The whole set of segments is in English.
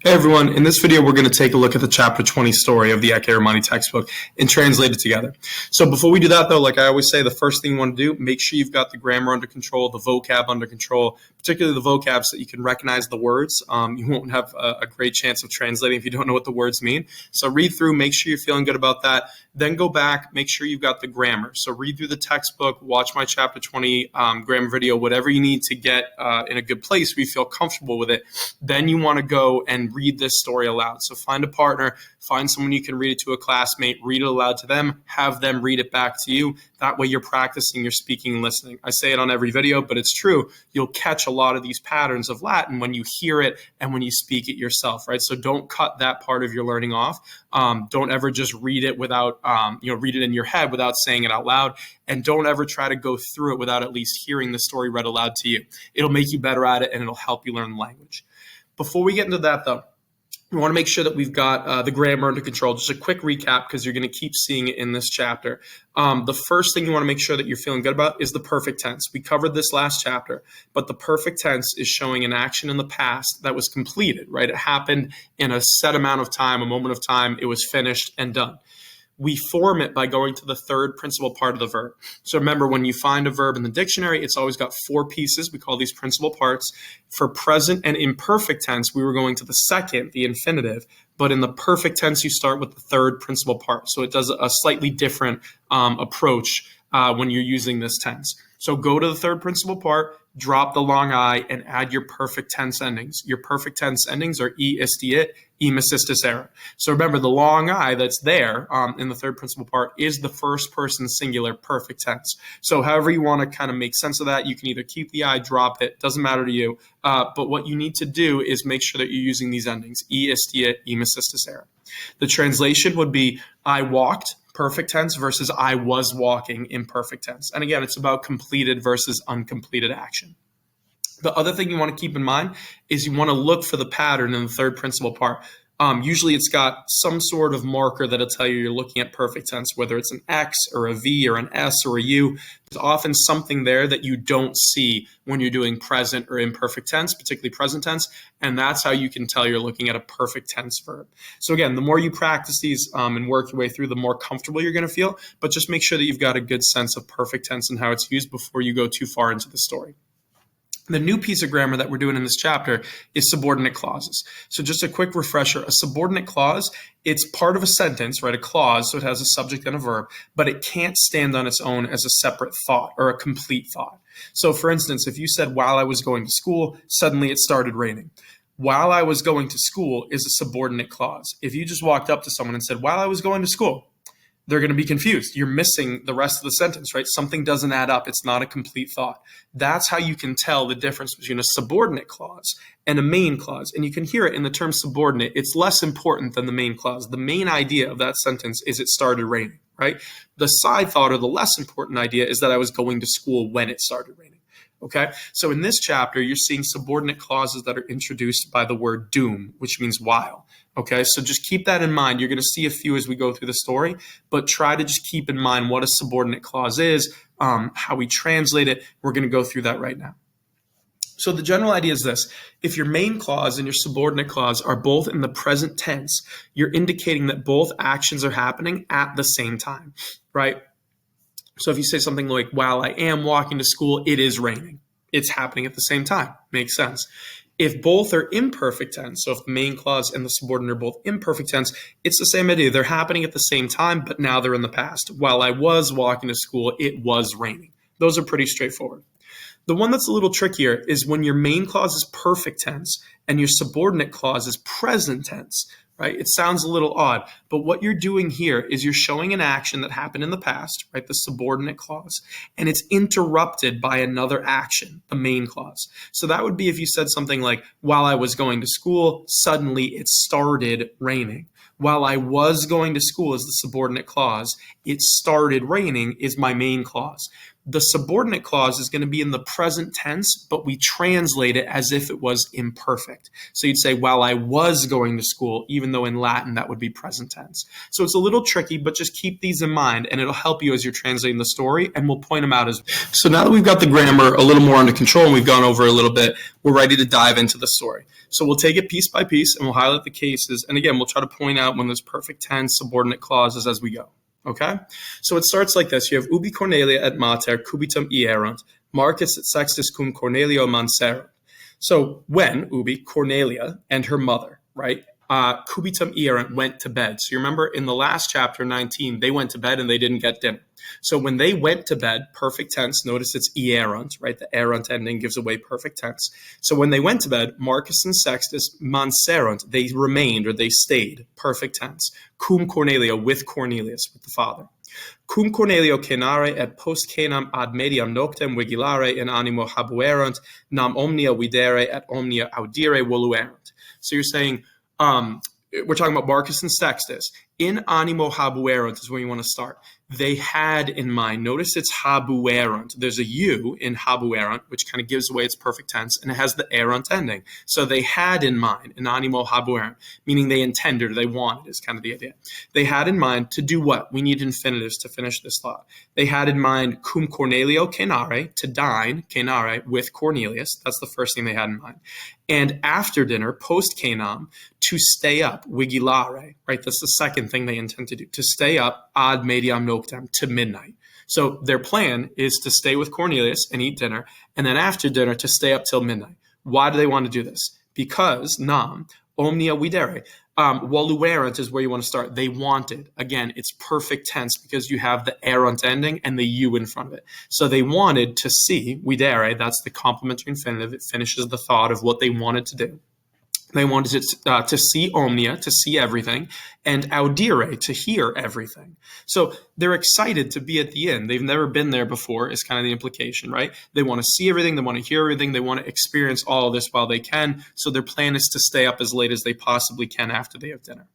Hey everyone, in this video we're going to take a look at the chapter 20 story of the Ecce Romani textbook and translate it together. So before we do that though, like I always say, the first thing you want to do, make sure you've got the grammar under control, the vocab under control, particularly the vocab so that you can recognize the words. You won't have a great chance of translating if you don't know what the words mean. So read through, make sure you're feeling good about that. Then go back, make sure you've got the grammar. So read through the textbook, watch my chapter 20 grammar video, whatever you need to get in a good place where you feel comfortable with it. Then you want to go and read this story aloud. So find a partner, find someone you can read it to, a classmate, read it aloud to them, have them read it back to you. That way you're practicing your speaking and listening. I say it on every video, but it's true. You'll catch a lot of these patterns of Latin when you hear it and when you speak it yourself, right? So don't cut that part of your learning off. Don't ever just read it without, read it in your head without saying it out loud. And don't ever try to go through it without at least hearing the story read aloud to you. It'll make you better at it and it'll help you learn the language. Before we get into that though, we want to make sure that we've got the grammar under control. Just a quick recap because you're going to keep seeing it in this chapter. The first thing you want to make sure that you're feeling good about is the perfect tense. We covered this last chapter, but the perfect tense is showing an action in the past that was completed, right? It happened in a set amount of time, a moment of time. It was finished and done. We form it by going to the third principal part of the verb. So remember, when you find a verb in the dictionary, it's always got four pieces. We call these principal parts. For present and imperfect tense, we were going to the second, the infinitive. But in the perfect tense, you start with the third principal part. So it does a slightly different approach when you're using this tense. So go to the third principal part, drop the long I, and add your perfect tense endings. Your perfect tense endings are e isti it, e assistis era. So remember, the long I that's there in the third principal part is the first person singular perfect tense. So however you want to kind of make sense of that, you can either keep the I, drop it, doesn't matter to you. But what you need to do is make sure that you're using these endings, e isti it, e assistis era. The translation would be I walked, perfect tense, versus I was walking, imperfect tense. And again, it's about completed versus uncompleted action. The other thing you want to keep in mind is you want to look for the pattern in the third principal part. Usually it's got some sort of marker that'll tell you you're looking at perfect tense, whether it's an X or a V or an S or a U. There's often something there that you don't see when you're doing present or imperfect tense, particularly present tense, and that's how you can tell you're looking at a perfect tense verb. So again, the more you practice these and work your way through, the more comfortable you're going to feel, but just make sure that you've got a good sense of perfect tense and how it's used before you go too far into the story. The new piece of grammar that we're doing in this chapter is subordinate clauses. So just a quick refresher, a subordinate clause, it's part of a sentence, right? A clause, so it has a subject and a verb, but it can't stand on its own as a separate thought or a complete thought. So for instance, if you said, while I was going to school, suddenly it started raining. While I was going to school is a subordinate clause. If you just walked up to someone and said, while I was going to school, they're going to be confused. You're missing the rest of the sentence, right? Something doesn't add up. It's not a complete thought. That's how you can tell the difference between a subordinate clause and a main clause. And you can hear it in the term subordinate. It's less important than the main clause. The main idea of that sentence is it started raining, right? The side thought or the less important idea is that I was going to school when it started raining. Okay, so in this chapter, you're seeing subordinate clauses that are introduced by the word doom, which means while. Okay, so just keep that in mind. You're going to see a few as we go through the story, but try to just keep in mind what a subordinate clause is, how we translate it. We're going to go through that right now. So the general idea is this. If your main clause and your subordinate clause are both in the present tense, you're indicating that both actions are happening at the same time, right? So if you say something like, while I am walking to school, it is raining. It's happening at the same time. Makes sense. If both are imperfect tense, so if the main clause and the subordinate are both imperfect tense, it's the same idea. They're happening at the same time, but now they're in the past. While I was walking to school, it was raining. Those are pretty straightforward. The one that's a little trickier is when your main clause is perfect tense and your subordinate clause is present tense. Right? It sounds a little odd, but what you're doing here is you're showing an action that happened in the past, right? The subordinate clause, and it's interrupted by another action, the main clause. So that would be if you said something like, while I was going to school, suddenly it started raining. While I was going to school is the subordinate clause. It started raining is my main clause. the subordinate clause is going to be in the present tense, but we translate it as if it was imperfect. So you'd say, while I was going to school, even though in Latin that would be present tense. So it's a little tricky, but just keep these in mind, and it'll help you as you're translating the story, and we'll point them out as. So now that we've got the grammar a little more under control and we've gone over a little bit, we're ready to dive into the story. So we'll take it piece by piece, and we'll highlight the cases. And again, we'll try to point out when there's perfect tense, subordinate clauses as we go. Okay? So it starts like this. You have ubi Cornelia et mater cubitum ierunt, Marcus et sextus cum Cornelio manserunt. So when ubi Cornelia and her mother, right, cubitum ierunt went to bed. So you remember in the last chapter 19, they went to bed and they didn't get dinner. So when they went to bed, perfect tense, notice it's ierunt, right? The erunt ending gives away perfect tense. So when they went to bed, Marcus and Sextus manserunt, they remained or they stayed, perfect tense. Cum Cornelia, with Cornelius, with the father. Cum Cornelio cenare et post cenam ad mediam noctem vigilare in animo habuerunt, nam omnia videre et omnia audire voluerunt. So you're saying, we're talking about Marcus and Sextus. In animo habuerunt is where you want to start. They had in mind, notice it's habuerunt. There's a U in habuerunt, which kind of gives away its perfect tense, and it has the erunt ending. So they had in mind, in animo habuerunt, meaning they intended or they wanted is kind of the idea. They had in mind to do what? We need infinitives to finish this thought. They had in mind cum Cornelio cenare, to dine, cenare, with Cornelius. That's the first thing they had in mind. And after dinner, post cenam, to stay up, vigilare, right? That's the second thing they intend to do, to stay up ad mediam noctem, to midnight. So their plan is to stay with Cornelius and eat dinner, and then after dinner to stay up till midnight. Why do they want to do this? Because nam omnia videre. Voluerunt is where you want to start. They wanted. Again, it's perfect tense because you have the erunt ending and the U in front of it. So they wanted to see, videre, that's the complementary infinitive. It finishes the thought of what they wanted to do. They wanted to see omnia, to see everything, and audire, to hear everything. So they're excited to be at the inn. They've never been there before, is kind of the implication, right? They want to see everything. They want to hear everything. They want to experience all of this while they can. So their plan is to stay up as late as they possibly can after they have dinner.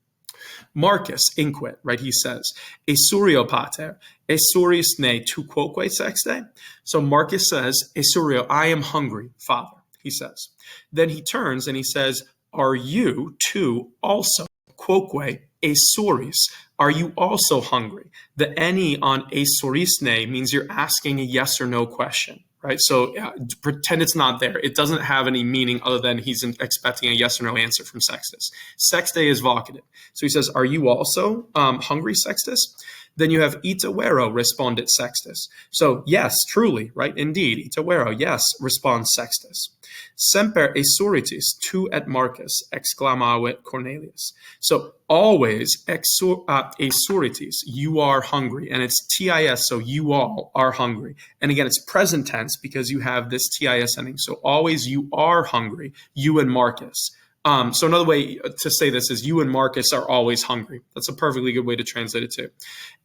Marcus, inquit, right? He says, Esurio pater, esuris ne tu quoque sexte? So Marcus says, Esurio, I am hungry, father, he says. Then he turns and he says, are you too also, quoque, esuris, are you also hungry? The any on esurisne means you're asking a yes or no question, right? So pretend it's not there. It doesn't have any meaning other than he's expecting a yes or no answer from Sextus. Sexte is vocative. So he says, are you also hungry, Sextus? Then you have ita vero, responded Sextus. So yes, truly, right? Indeed, ita vero, yes, responds Sextus. Semper esuritis tu et Marcus, exclamavit Cornelius. So always esuritis, you are hungry, and it's tis, so you all are hungry. And again, it's present tense because you have this tis ending. So always you are hungry, you and Marcus. So another way to say this is you and Marcus are always hungry. That's a perfectly good way to translate it too.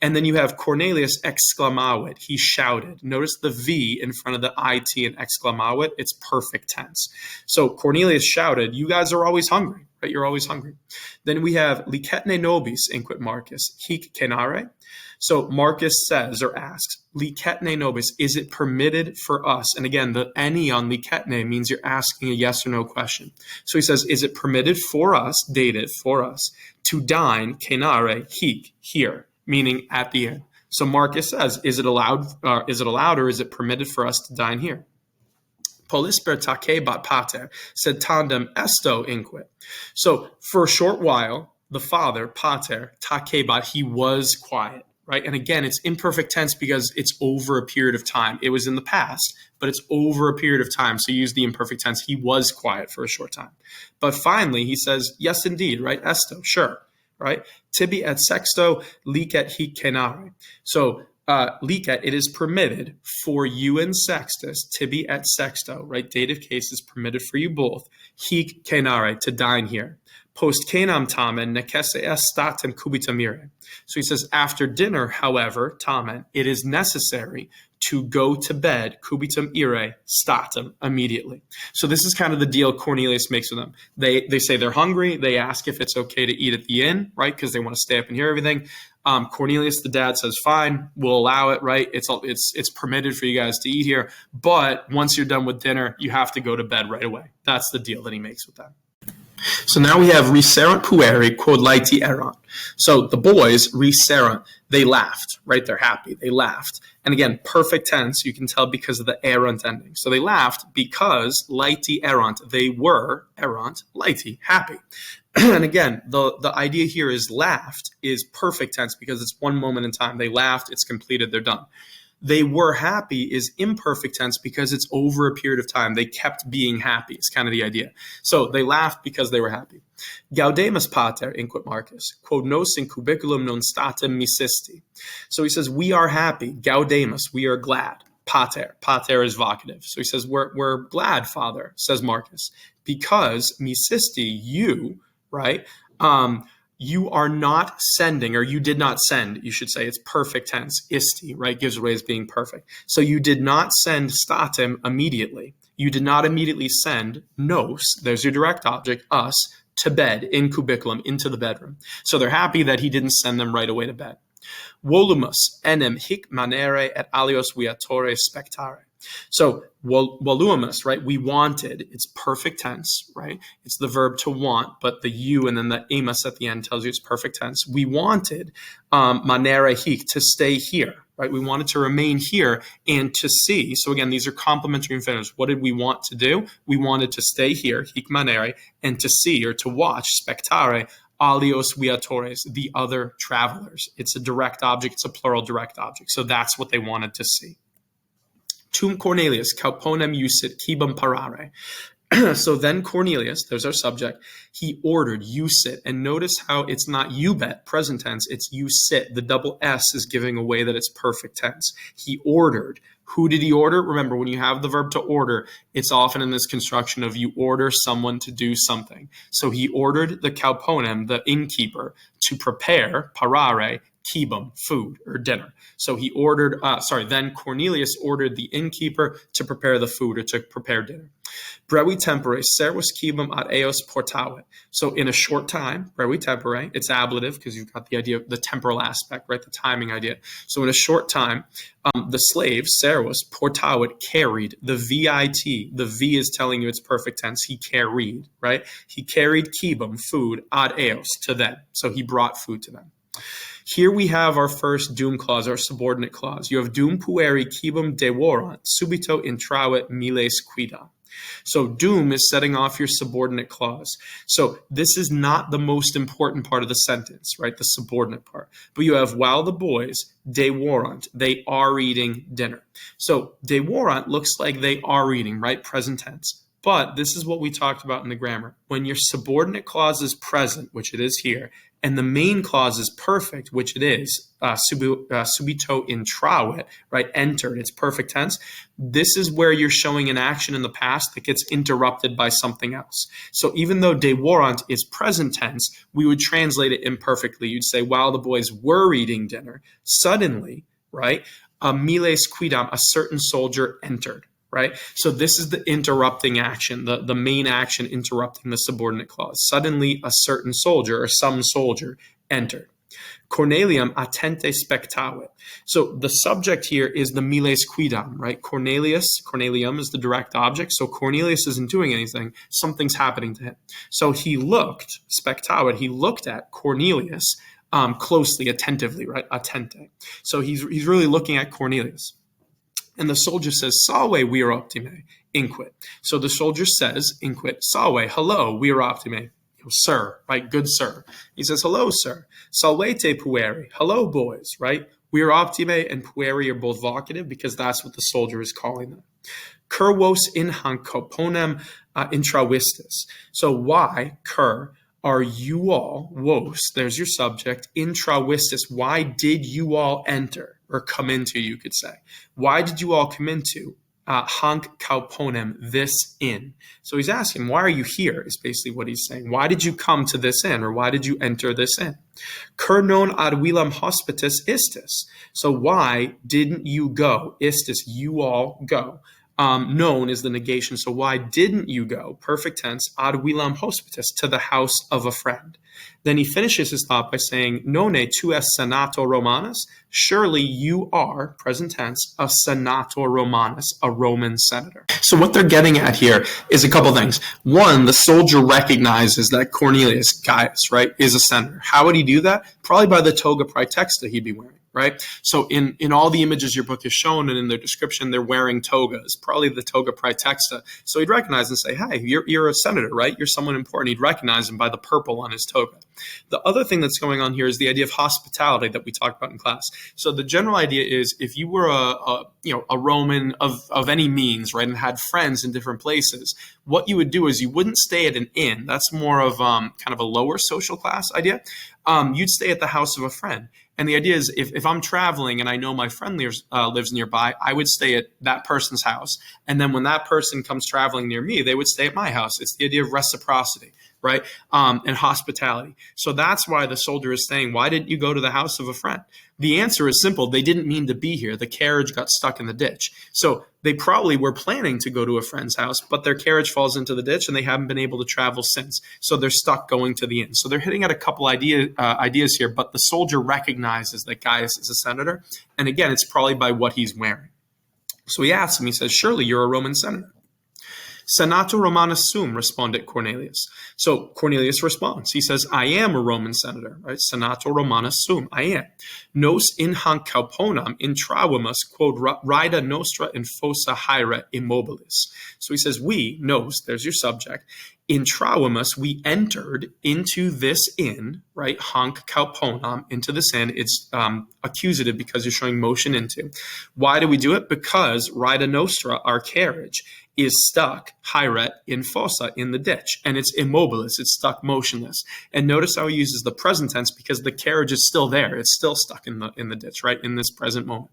And then you have Cornelius exclamavit. He shouted. Notice the V in front of the it and exclamavit. It's perfect tense. So Cornelius shouted, you guys are always hungry, right? You're always hungry. Then we have licetne nobis, inquit Marcus, hic cenare. So Marcus says or asks, licetne nobis, is it permitted for us? And again, the any on licetne means you're asking a yes or no question. So he says, is it permitted for us, dated for us, to dine, cenare, hic, here, meaning at the end. So Marcus says, is it allowed or is it permitted for us to dine here? Polisper tacebat pater, sed tandem esto inquit. So for a short while, the father, pater, tacebat, he was quiet. Right? And again, it's imperfect tense because it's over a period of time. It was in the past, but it's over a period of time. So use the imperfect tense. He was quiet for a short time. But finally, he says, yes, indeed, right? Esto, sure, right? Tibi et sexto licet hic cenare. So licet, it is permitted for you and Sextus, tibi et sexto, right? Dative case is permitted for you both. Hic cenare, to dine here. Post cenam tamen necesse est statim cubitum ire. So he says, after dinner, however, tamen, it is necessary to go to bed, cubitum ire, statum, immediately. So this is kind of the deal Cornelius makes with them. They say they're hungry. They ask if it's okay to eat at the inn, right? Because they want to stay up and hear everything. Cornelius, the dad, says, fine, we'll allow it, right? It's permitted for you guys to eat here. But once you're done with dinner, you have to go to bed right away. That's the deal that he makes with them. So now we have riserant pueri quod laeti erant. So the boys, riserant, they laughed, right? They're happy. They laughed. And again, perfect tense, you can tell because of the erant ending. So they laughed because laeti erant, they were erant, laeti, happy. And again, the idea here is laughed is perfect tense because it's one moment in time. They laughed, it's completed, they're done. They were happy is imperfect tense because it's over a period of time. They kept being happy. It's kind of the idea. So they laughed because they were happy. Gaudemus pater, inquit Marcus, quod nos in cubiculum non statim misisti. So he says, we are happy. Gaudemus, we are glad. Pater. Pater is vocative. So he says, we're glad, Father, says Marcus, because misisti, you, right? You are not sending, or you did not send, you should say. It's perfect tense. Isti, right, gives away as being perfect. So you did not send statim immediately. You did not immediately send nos, there's your direct object, us, to bed, in cubiculum, into the bedroom. So they're happy that he didn't send them right away to bed. Volumus enem hic manere et alios viatore spectare. So volumus, right? We wanted. It's perfect tense, right? It's the verb to want, but the you and then the emus at the end tells you it's perfect tense. We wanted manere hic, to stay here, right? We wanted to remain here and to see. So again, these are complementary infinitives. What did we want to do? We wanted to stay here, hic manere, and to see or to watch, spectare, alios viatores, the other travelers. It's a direct object. It's a plural direct object. So that's what they wanted to see. Tum Cornelius, calponem usit cibum parare. So then Cornelius, there's our subject, he ordered, you sit. And notice how it's not you bet, present tense, it's you sit. The double S is giving away that it's perfect tense. He ordered. Who did he order? Remember, when you have the verb to order, it's often in this construction of you order someone to do something. So he ordered the calponem, the innkeeper, to prepare, parare, cibum, food or dinner. So he ordered, then Cornelius ordered the innkeeper to prepare the food or to prepare dinner. Brevi tempore, servus cibum ad eos portavit. So in a short time, brevi tempore, it's ablative because you've got the idea of the temporal aspect, right? The timing idea. So in a short time, the slave, servus, portavit, carried the VIT. The V is telling you it's perfect tense. He carried, right? He carried cibum, food, ad eos, to them. So he brought food to them. Here we have our first doom clause, our subordinate clause. You have doom pueri cibum devorant, subito intravit miles quida. So doom is setting off your subordinate clause. So this is not the most important part of the sentence, right? The subordinate part. But you have while the boys, devorant, they are eating dinner. So devorant looks like they are eating, right? Present tense. But this is what we talked about in the grammar. When your subordinate clause is present, which it is here, and the main clause is perfect, which it is, subito intravit, right, entered, it's perfect tense. This is where you're showing an action in the past that gets interrupted by something else. So even though devorant is present tense, we would translate it imperfectly. You'd say, while the boys were eating dinner, suddenly, right, miles quidam, a certain soldier entered. Right? So this is the interrupting action, the main action interrupting the subordinate clause. Suddenly a certain soldier or some soldier entered. Cornelium attente spectavit. So the subject here is the miles quidam, right? Cornelium is the direct object. So Cornelius isn't doing anything. Something's happening to him. So he looked, spectavit, he looked at Cornelius closely, attentively, right? Attente. So he's really looking at Cornelius. And the soldier says, salve, vir optime, inquit. So the soldier says, inquit, salve, hello, vir optime, sir, right, good sir. He says, hello, sir. Salvete pueri, hello, boys, right? Vir optime and pueri are both vocative because that's what the soldier is calling them. Cur vos in hanc coponem intravistis. So why, cur, are you all, vos, there's your subject, intravistis, why did you all enter? Or come into, you could say. Why did you all come into hanc kauponem, this inn. So he's asking, why are you here, is basically what he's saying. Why did you come to this inn, or why did you enter this inn? Cur non ad villam hospitis istis. So why didn't you go? Istis, you all go. Known is the negation. So why didn't you go? Perfect tense, ad villam hospitis, to the house of a friend. Then he finishes his thought by saying, none tu es senator Romanus. Surely you are, present tense, a senator Romanus, a Roman senator. So what they're getting at here is a couple things. One, the soldier recognizes that Cornelius, Gaius, right, is a senator. How would he do that? Probably by the toga praetexta he'd be wearing. Right? So in all the images your book has shown and in their description, they're wearing togas, probably the toga praetexta. So he'd recognize and say, hey, you're a senator, right? You're someone important. He'd recognize him by the purple on his toga. The other thing that's going on here is the idea of hospitality that we talked about in class. So the general idea is if you were a Roman of any means, right, and had friends in different places, what you would do is you wouldn't stay at an inn. That's more of kind of a lower social class idea. You'd stay at the house of a friend. And the idea is if I'm traveling and I know my friend lives nearby, I would stay at that person's house. And then when that person comes traveling near me, they would stay at my house. It's the idea of reciprocity, right? And hospitality. So that's why the soldier is saying, why didn't you go to the house of a friend? The answer is simple. They didn't mean to be here. The carriage got stuck in the ditch. So they probably were planning to go to a friend's house, but their carriage falls into the ditch and they haven't been able to travel since. So they're stuck going to the inn. So they're hitting at a couple ideas here, but the soldier recognizes that Gaius is a senator. And again, it's probably by what he's wearing. So he asks him, he says, surely you're a Roman senator. Senator Romanus sum, responded Cornelius. So Cornelius responds. He says, I am a Roman senator, right? Senator Romanus sum, I am. Nos in hanc cauponam intravimus quod rida nostra in fossa haera immobilis. So he says, we, nos, there's your subject, intravimus, we entered into this inn, right? Hanc cauponam, into this inn. It's accusative because you're showing motion into. Why do we do it? Because rida nostra, our carriage, is stuck, hiret, in fossa, in the ditch, and it's immobilis, it's stuck motionless. And notice how he uses the present tense because the carriage is still there, it's still stuck in the ditch, right, in this present moment.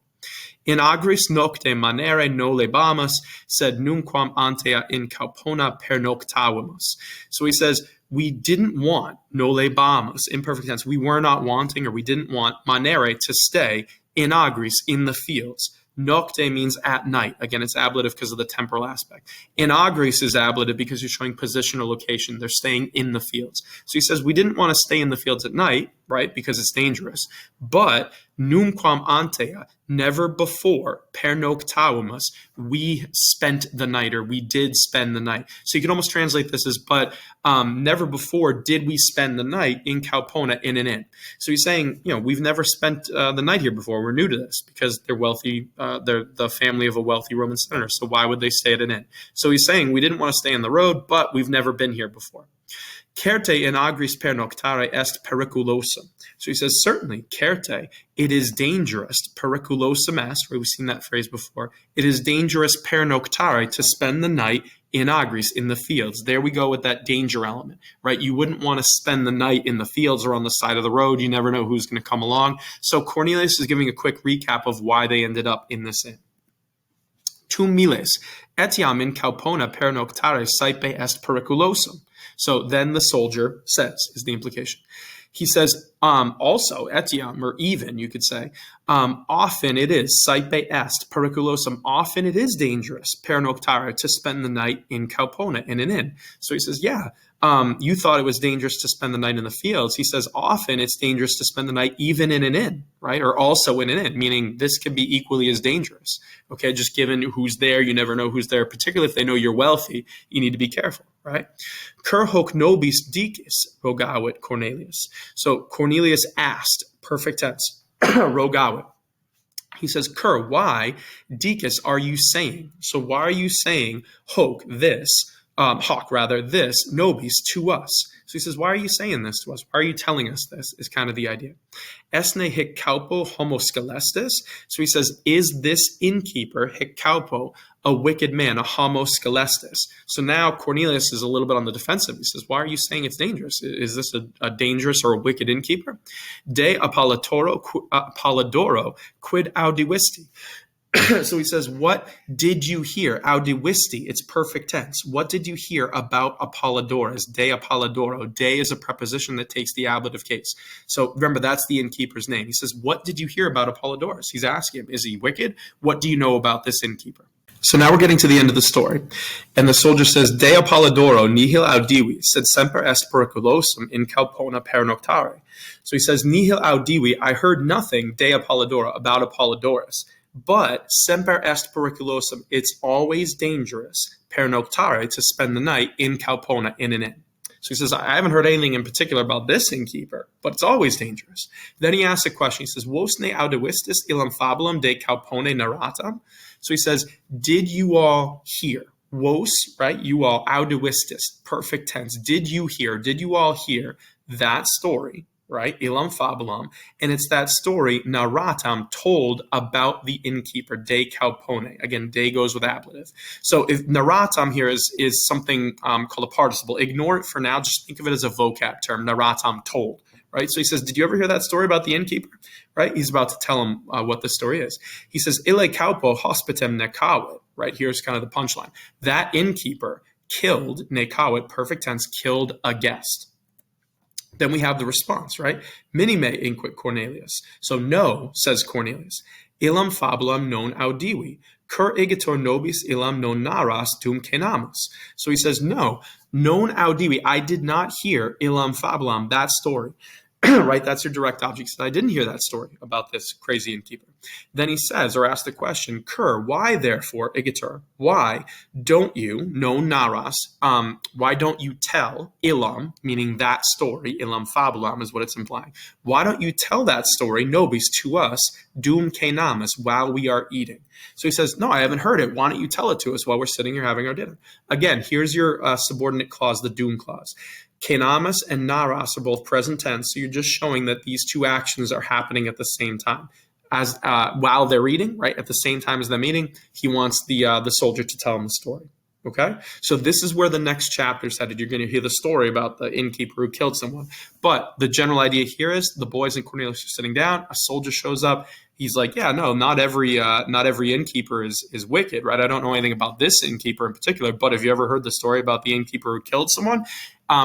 In agris nocte manere nolebamus, sed nunquam antea in caupona pernoctavimus. So he says, we didn't want nolebamus, imperfect tense, we were not wanting, or we didn't want manere, to stay in agris, in the fields. Nocte means at night. Again, it's ablative because of the temporal aspect. In agris is ablative because you're showing position or location. They're staying in the fields. So he says, we didn't want to stay in the fields at night, right, because it's dangerous. But numquam antea, never before, pernoctavimus, we spent the night, or we did spend the night. So you can almost translate this as, but never before did we spend the night in caupona, in an inn. So he's saying, we've never spent the night here before. We're new to this because they're wealthy. They're the family of a wealthy Roman senator. So why would they stay at an inn? So he's saying we didn't want to stay on the road, but we've never been here before. Certe in agris pernoctare est periculosum. So he says, certainly, certe, it is dangerous, periculosum est, right? We've seen that phrase before. It is dangerous pernoctare, to spend the night in agris, in the fields. There we go with that danger element, right? You wouldn't want to spend the night in the fields or on the side of the road. You never know who's going to come along. So Cornelius is giving a quick recap of why they ended up in this inn. Tum miles, etiam in caupona pernoctare saepe est periculosum. So then the soldier says, is the implication. He says, also, etiam, or even, you could say, often it is, saepe est, periculosum, often it is dangerous, pernoctare, to spend the night in caupona, in an inn. So he says, yeah, you thought it was dangerous to spend the night in the fields. He says, often it's dangerous to spend the night even in an inn, right? Or also in an inn, meaning this can be equally as dangerous. Okay, just given who's there, you never know who's there, particularly if they know you're wealthy, you need to be careful, right? Cur hoc nobis dicis, rogavit Cornelius. So Cornelius asked, perfect tense, rogavit. He says, Cur, why, dicis, are you saying? So why are you saying hoc, this, this, nobis, to us? So he says, why are you saying this to us? Why are you telling us this, is kind of the idea. Esne hic caupo homo scalestis. So he says, is this innkeeper, hic caupo, a wicked man, a homo scalestis? So now Cornelius is a little bit on the defensive. He says, why are you saying it's dangerous? Is this a dangerous or a wicked innkeeper? De Apollodoro quid audivisti. So he says, what did you hear? Audivisti, it's perfect tense. What did you hear about Apollodorus? De Apollodoro. De is a preposition that takes the ablative case. So remember, that's the innkeeper's name. He says, what did you hear about Apollodorus? He's asking him, is he wicked? What do you know about this innkeeper? So now we're getting to the end of the story. And the soldier says, De Apollodoro nihil audivi, sed semper est periculosum in calpona per noctare. So he says, nihil audivi, I heard nothing, de Apollodoro, about Apollodorus. But semper est periculosum, it's always dangerous, per noctare, to spend the night in calpona, in an inn. So he says, I haven't heard anything in particular about this innkeeper, but it's always dangerous. Then he asks a question. He says, Vosne audivistis illam fabulum de calpone narratam? So he says, did you all hear? Vos, right? You all, audivistis, perfect tense. Did you hear? Did you all hear that story? Right, illam fabulum, and it's that story, narratam, told about the innkeeper, de calpone. Again, de goes with ablative. So if narratam here is something called a participle, ignore it for now. Just think of it as a vocab term, narratam, told. Right, so he says, did you ever hear that story about the innkeeper? Right, he's about to tell him what the story is. He says, ille calpo hospitem necavit. Right, here's kind of the punchline. That innkeeper killed, necavit, perfect tense, killed a guest. Then we have the response, right? Minime inquit Cornelius. So no, says Cornelius. Illam fabulam non audivi. Cur igitor nobis illam non naras dum cenamus. So he says, no, non audivi. I did not hear illam fabulam, that story. Right? That's your direct object. So I didn't hear that story about this crazy innkeeper. Then he says, or asks the question, Cur, why therefore, igitur, why don't you, no naras, why don't you tell illam, meaning that story, illam fabulam is what it's implying. Why don't you tell that story, nobis, to us, dum cenamus, while we are eating? So he says, no, I haven't heard it. Why don't you tell it to us while we're sitting here having our dinner? Again, here's your subordinate clause, the dum clause. Cenamus and naras are both present tense, so you're just showing that these two actions are happening at the same time. As while they're eating, right, at the same time as them eating, he wants the soldier to tell him the story. Okay, so this is where the next chapter is headed. You're going to hear the story about the innkeeper who killed someone. But the general idea here is the boys and Cornelius are sitting down. A soldier shows up. He's like, yeah, no, not every innkeeper is wicked, right? I don't know anything about this innkeeper in particular, but have you ever heard the story about the innkeeper who killed someone?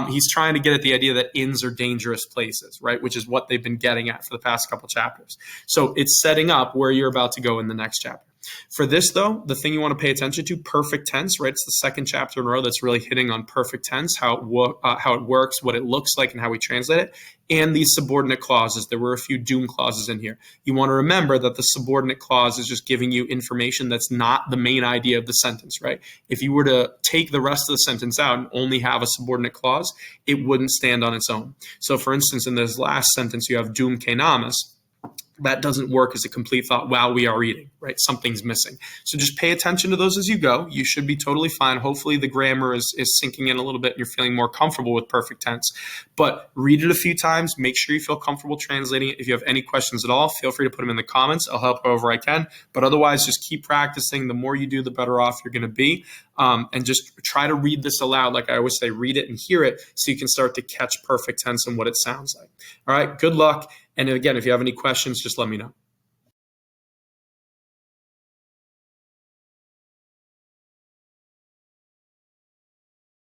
He's trying to get at the idea that inns are dangerous places, right? Which is what they've been getting at for the past couple chapters. So it's setting up where you're about to go in the next chapter. For this, though, the thing you want to pay attention to, perfect tense, right? It's the second chapter in a row that's really hitting on perfect tense, how it works, what it looks like, and how we translate it, and these subordinate clauses. There were a few doom clauses in here. You want to remember that the subordinate clause is just giving you information that's not the main idea of the sentence, right? If you were to take the rest of the sentence out and only have a subordinate clause, it wouldn't stand on its own. So, for instance, in this last sentence, you have dum cenamus. That doesn't work as a complete thought while we are eating, right? Something's missing. So just pay attention to those as you go. You should be totally fine. Hopefully the grammar is sinking in a little bit and you're feeling more comfortable with perfect tense. But read it a few times. Make sure you feel comfortable translating it. If you have any questions at all, feel free to put them in the comments. I'll help however I can. But otherwise, just keep practicing. The more you do, the better off you're going to be. And just try to read this aloud. Like I always say, read it and hear it so you can start to catch perfect tense and what it sounds like. All right, good luck. And again, if you have any questions, just let me know.